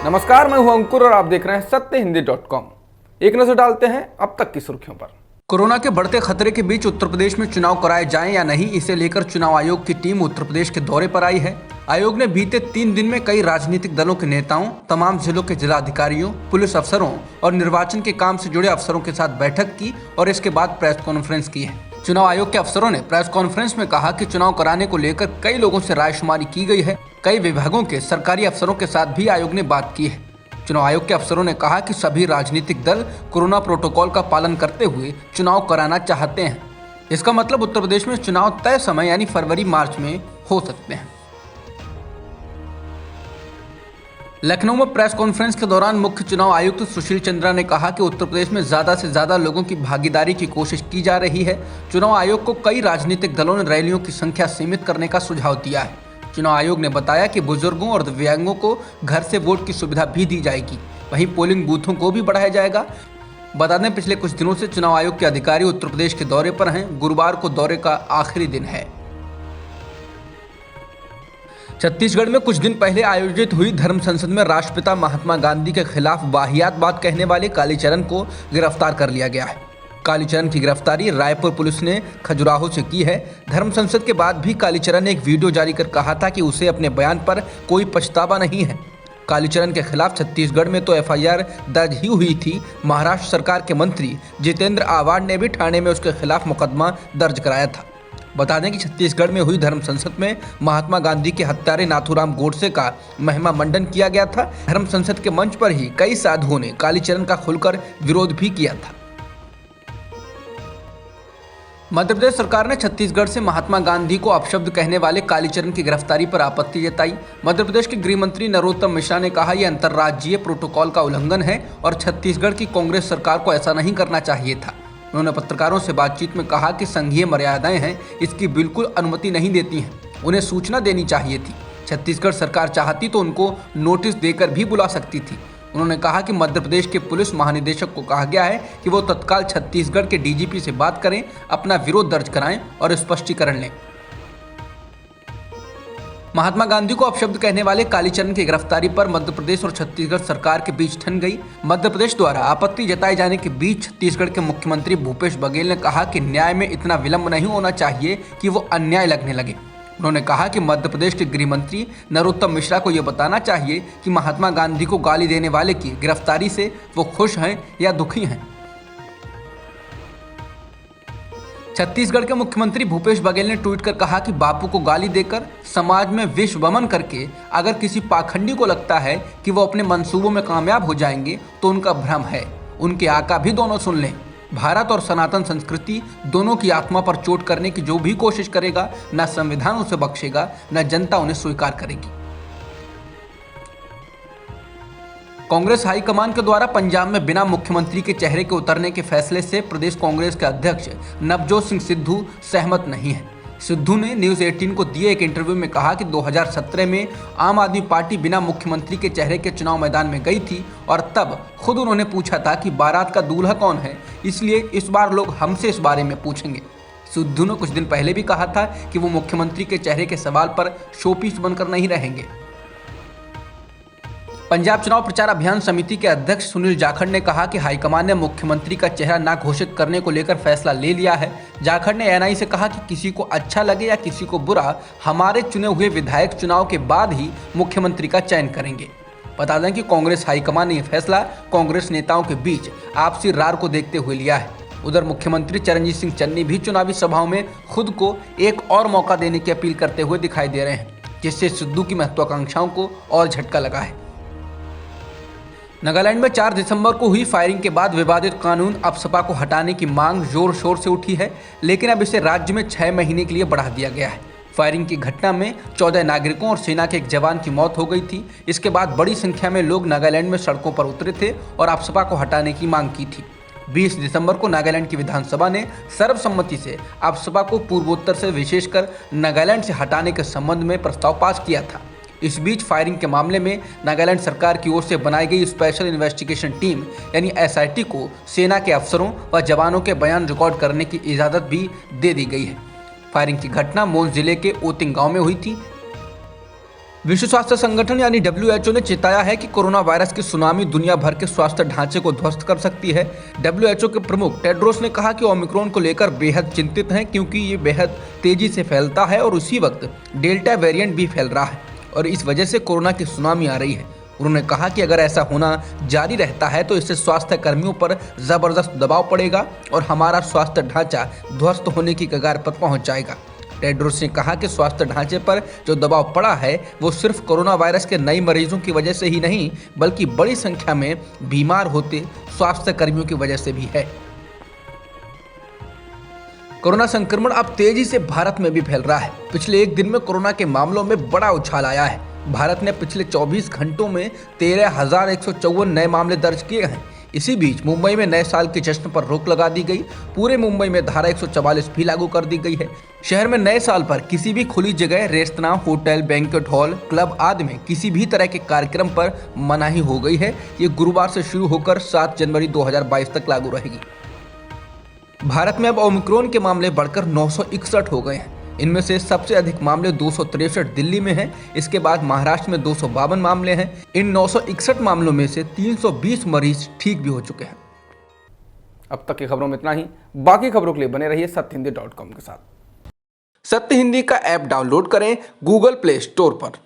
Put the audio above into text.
नमस्कार, मैं हूं अंकुर और आप देख रहे हैं सत्यहिंदी.com। एक नजर डालते हैं अब तक की सुर्खियों पर। कोरोना के बढ़ते खतरे के बीच उत्तर प्रदेश में चुनाव कराए जाएं या नहीं, इसे लेकर चुनाव आयोग की टीम उत्तर प्रदेश के दौरे पर आई है। आयोग ने बीते 3 दिन में कई राजनीतिक दलों के नेताओं, तमाम जिलों के जिलाधिकारियों, पुलिस अफसरों और निर्वाचन के काम से जुड़े अफसरों के साथ बैठक की और इसके बाद प्रेस कॉन्फ्रेंस की है। चुनाव आयोग के अफसरों ने प्रेस कॉन्फ्रेंस में कहा कि चुनाव कराने को लेकर कई लोगों से रायशुमारी की गई है। कई विभागों के सरकारी अफसरों के साथ भी आयोग ने बात की है। चुनाव आयोग के अफसरों ने कहा कि सभी राजनीतिक दल कोरोना प्रोटोकॉल का पालन करते हुए चुनाव कराना चाहते हैं। इसका मतलब उत्तर प्रदेश में चुनाव तय समय यानी फरवरी-मार्च में हो सकते हैं। लखनऊ में प्रेस कॉन्फ्रेंस के दौरान मुख्य चुनाव आयुक्त सुशील चंद्रा ने कहा कि उत्तर प्रदेश में ज्यादा से ज्यादा लोगों की भागीदारी की कोशिश की जा रही है। चुनाव आयोग को कई राजनीतिक दलों ने रैलियों की संख्या सीमित करने का सुझाव दिया है। चुनाव आयोग ने बताया कि बुजुर्गों और दिव्यांगों को घर से वोट की सुविधा भी दी जाएगी। वहीं पोलिंग बूथों को भी बढ़ाया जाएगा। बता दें, पिछले कुछ दिनों से चुनाव आयोग के अधिकारी उत्तर प्रदेश के दौरे पर हैं। गुरुवार को दौरे का आखिरी दिन है। छत्तीसगढ़ में कुछ दिन पहले आयोजित हुई धर्म संसद में राष्ट्रपिता महात्मा गांधी के खिलाफ वाहियात बात कहने वाले कालीचरण को गिरफ्तार कर लिया गया है। कालीचरण की गिरफ्तारी रायपुर पुलिस ने खजुराहो से की है। धर्म संसद के बाद भी कालीचरण ने एक वीडियो जारी कर कहा था कि उसे अपने बयान पर कोई पछतावा नहीं है। कालीचरण के खिलाफ छत्तीसगढ़ में तो एफआईआर दर्ज ही हुई थी। महाराष्ट्र सरकार के मंत्री जितेंद्र आव्हाड ने भी ठाणे में उसके खिलाफ मुकदमा दर्ज कराया था। बता दें कि छत्तीसगढ़ में हुई धर्म संसद में महात्मा गांधी के हत्यारे नाथूराम गोडसे का महिमा मंडन किया गया था। धर्म संसद के मंच पर ही कई साधुओं ने कालीचरण का खुलकर विरोध भी किया था। मध्य प्रदेश सरकार ने छत्तीसगढ़ से महात्मा गांधी को अपशब्द कहने वाले कालीचरण की गिरफ्तारी पर आपत्ति जताई। मध्य प्रदेश के गृह मंत्री नरोत्तम मिश्रा ने कहा, यह अंतर्राज्यीय प्रोटोकॉल का उल्लंघन है और छत्तीसगढ़ की कांग्रेस सरकार को ऐसा नहीं करना चाहिए था। उन्होंने पत्रकारों से बातचीत में कहा कि संघीय मर्यादाएं हैं, इसकी बिल्कुल अनुमति नहीं देती हैं। उन्हें सूचना देनी चाहिए थी। छत्तीसगढ़ सरकार चाहती तो उनको नोटिस देकर भी बुला सकती थी। उन्होंने कहा कि मध्य प्रदेश के पुलिस महानिदेशक को कहा गया है कि वो तत्काल छत्तीसगढ़ के डीजीपी से बात करें, अपना विरोध दर्ज कराएं और स्पष्टीकरण लें। महात्मा गांधी को अपशब्द कहने वाले कालीचरण की गिरफ्तारी पर मध्य प्रदेश और छत्तीसगढ़ सरकार के बीच ठन गई। मध्य प्रदेश द्वारा आपत्ति जताए जाने के बीच छत्तीसगढ़ के मुख्यमंत्री भूपेश बघेल ने कहा कि न्याय में इतना विलंब नहीं होना चाहिए कि वो अन्याय लगने लगे। उन्होंने कहा कि मध्य प्रदेश के गृह मंत्री नरोत्तम मिश्रा को यह बताना चाहिए कि महात्मा गांधी को गाली देने वाले की गिरफ्तारी से वो खुश हैं या दुखी हैं। छत्तीसगढ़ के मुख्यमंत्री भूपेश बघेल ने ट्वीट कर कहा कि बापू को गाली देकर समाज में विष वमन करके अगर किसी पाखंडी को लगता है कि वो अपने मंसूबों में कामयाब हो जाएंगे तो उनका भ्रम है। उनके आका भी दोनों सुन लें। भारत और सनातन संस्कृति दोनों की आत्मा पर चोट करने की जो भी कोशिश करेगा, न संविधान उसे बख्शेगा, न जनता उन्हें स्वीकार करेगी। कांग्रेस हाईकमान के द्वारा पंजाब में बिना मुख्यमंत्री के चेहरे के उतरने के फैसले से प्रदेश कांग्रेस के अध्यक्ष नवजोत सिंह सिद्धू सहमत नहीं है। सिद्धू ने न्यूज़ 18 को दिए एक इंटरव्यू में कहा कि 2017 में आम आदमी पार्टी बिना मुख्यमंत्री के चेहरे के चुनाव मैदान में गई थी और तब खुद उन्होंने पूछा था कि बारात का दूल्हा कौन है, इसलिए इस बार लोग हमसे इस बारे में पूछेंगे। सिद्धू ने कुछ दिन पहले भी कहा था कि वो मुख्यमंत्री के चेहरे के सवाल पर शोपीस बनकर नहीं रहेंगे। पंजाब चुनाव प्रचार अभियान समिति के अध्यक्ष सुनील जाखड़ ने कहा कि हाईकमान ने मुख्यमंत्री का चेहरा ना घोषित करने को लेकर फैसला ले लिया है। जाखड़ ने एएनआई से कहा कि किसी को अच्छा लगे या किसी को बुरा, हमारे चुने हुए विधायक चुनाव के बाद ही मुख्यमंत्री का चयन करेंगे। बता दें कि कांग्रेस हाईकमान ने यह फैसला कांग्रेस नेताओं के बीच आपसी रार को देखते हुए लिया है। उधर मुख्यमंत्री चरणजीत सिंह चन्नी भी चुनावी सभाओं में खुद को एक और मौका देने की अपील करते हुए दिखाई दे रहे हैं, जिससे सिद्धू की महत्वाकांक्षाओं को और झटका लगा है। नागालैंड में 4 दिसंबर को हुई फायरिंग के बाद विवादित कानून अफसपा को हटाने की मांग जोर शोर से उठी है, लेकिन अब इसे राज्य में 6 महीने के लिए बढ़ा दिया गया है। फायरिंग की घटना में 14 नागरिकों और सेना के एक जवान की मौत हो गई थी। इसके बाद बड़ी संख्या में लोग नागालैंड में सड़कों पर उतरे थे और अफसपा को हटाने की मांग की थी। 20 दिसंबर को नागालैंड की विधानसभा ने सर्वसम्मति से अफसपा को पूर्वोत्तर से विशेषकर नागालैंड से हटाने के संबंध में प्रस्ताव पास किया था। इस बीच फायरिंग के मामले में नागालैंड सरकार की ओर से बनाई गई स्पेशल इन्वेस्टिगेशन टीम यानी एसआईटी को सेना के अफसरों व जवानों के बयान रिकॉर्ड करने की इजाज़त भी दे दी गई है। फायरिंग की घटना मोन जिले के ओतिंग गांव में हुई थी। विश्व स्वास्थ्य संगठन यानी WHO ने चेताया है कि कोरोना वायरस की सुनामी दुनिया भर के स्वास्थ्य ढांचे को ध्वस्त कर सकती है। WHO के प्रमुख टेड्रोस ने कहा कि ओमिक्रॉन को लेकर बेहद चिंतित हैं, क्योंकि ये बेहद तेजी से फैलता है और उसी वक्त डेल्टा वेरिएंट भी फैल रहा है और इस वजह से कोरोना की सुनामी आ रही है। उन्होंने कहा कि अगर ऐसा होना जारी रहता है तो इससे स्वास्थ्य कर्मियों पर जबरदस्त दबाव पड़ेगा और हमारा स्वास्थ्य ढांचा ध्वस्त होने की कगार पर पहुंच जाएगा। टेड्रोस ने कहा कि स्वास्थ्य ढांचे पर जो दबाव पड़ा है वो सिर्फ कोरोना वायरस के नए मरीजों की वजह से ही नहीं, बल्कि बड़ी संख्या में बीमार होते स्वास्थ्य कर्मियों की वजह से भी है। कोरोना संक्रमण अब तेजी से भारत में भी फैल रहा है। पिछले एक दिन में कोरोना के मामलों में बड़ा उछाल आया है। भारत ने पिछले 24 घंटों में 13,154 नए मामले दर्ज किए हैं। इसी बीच मुंबई में नए साल के जश्न पर रोक लगा दी गई। पूरे मुंबई में धारा 144 भी लागू कर दी गई है। शहर में नए साल पर किसी भी खुली जगह, restaurant, hotel, banquet hall, club आदि में किसी भी तरह के कार्यक्रम पर मनाही हो गई है। ये गुरुवार से शुरू होकर 7 जनवरी 2022 तक लागू रहेगी। भारत में अब ओमिक्रॉन के मामले बढ़कर 961 हो गए हैं। इनमें से सबसे अधिक मामले 263 दिल्ली में हैं। इसके बाद महाराष्ट्र में 252 मामले हैं। इन 961 मामलों में से 320 मरीज ठीक भी हो चुके हैं। अब तक की खबरों में इतना ही। बाकी खबरों के लिए बने रहिए सत्यहिंदी.com के साथ। सत्य हिंदी का ऐप डाउनलोड करें गूगल प्ले स्टोर पर।